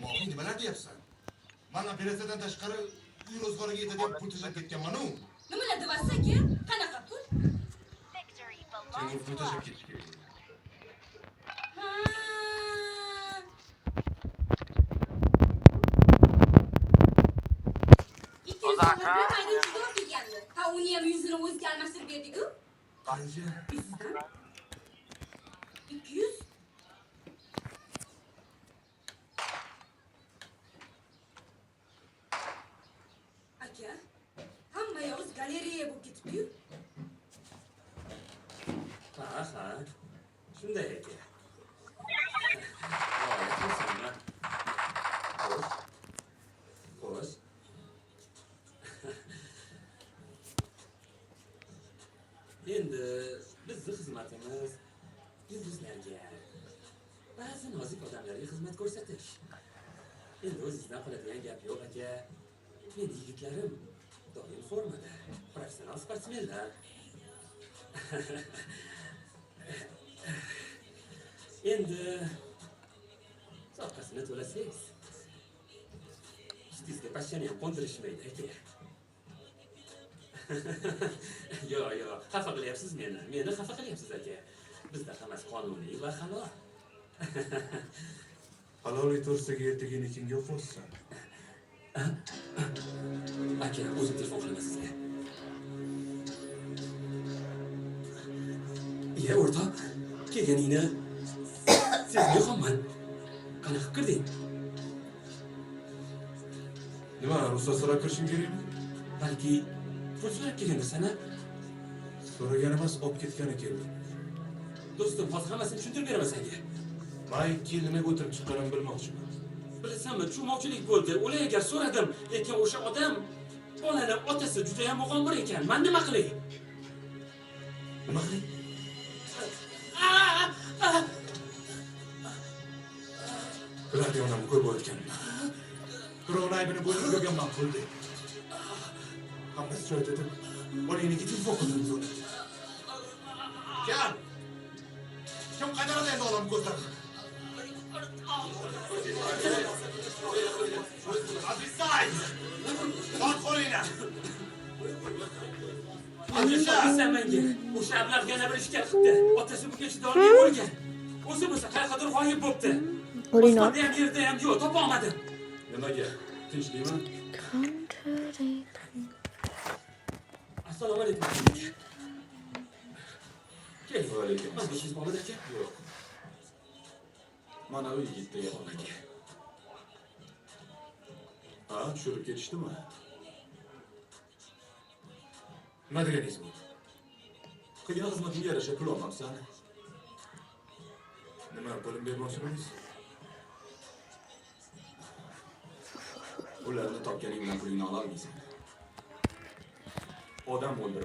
Mohi nimalar deyapsan? Mana operatsiyadan tashqari uy ro'zg'origa yetadigan pul tashab ketganman-u. Nimalar deyapsiz aka? Qanaqa pul? Sen pul tashab ketding. Ha. İki yüz dolar bilan mayda judo kelgandi. Ha, uni ham yuzini o'ziga almashtirib berdik-ku. Qancha? 200. Aka, hamma yog'iz galereya bo'lib ketibdi-yu. Ha. Shunday aka. Xo'sh. Endi bizning xizmatimiz yulduzlarga, ba'zi nozik odamlarga xizmat ko'rsatish. Endi o'zingizdan qoladigan gap yo'q aka. Meni yigitlarim doim formada, professional sportsmenlar. Endi soqqasini to'lasangiz, ustingizga pashshani ham qo'ndirishmaydi aka. Yo'q, xafa qilyapsiz meni. Meni xafa qilyapsiz aka. Bizda hammasi qonuniy va halol. Haloliy to'rsaga ertagini kimga o'qiysan? Aka, o'zim telefon qilaman sizga. Iya, o'rtoq, kelganingni sezmayapman. Qanaqa kirding? Nima, ruxsat so'rab kirishim kerakmi? Balki pul so'rab kelgandirsan-a? So'ragan emas, olib ketgani keldim. Do'stim, hozir hammasini tushuntirib beraman senga. Men 2 yil nimaga o'tirib chiqqanimni bilmoqchiman. Bilasanmi, tushunmovchilik bo'ldi. Ular agar so'radim, lekin o'sha odam bolani otasi juda ham mug'ombir ekan. Men nima qilay? Nima qilay? Bilardi onamni ko'rib o'tganman. Birovni aybini bo'ynimga olganman pulni. Hammasi joyida deb, bolaniki telefon qildim so'radi. Kim qaytaradi endi onamni ko'zlaridan? Azizay! Sot qo'linglar! Sen menga o'sha ablah yana bir ishga qildi. Otasi bunga chidolmay o'lgan. O'zi bo'lsa qayerdadir g'oyib bo'libdi. O'rinoq. O'smanda ham yerda ham yo'q, topa olmadim. Nimaga? Tinchlikmi? Assalomu alaykum. Keling. Va alaykum. Mana ishingiz bormi aka? Yo'q. Mana u yigitga yaqin. Ha, tushirib ketishdimi? Nima deganingiz bu? Qilgan xizmatimga yarasha pul olmabsan. Nima, pulim bermoqchimisiz? Ularni topganing bilan pulingni ololmaysan. Odam o'ldirib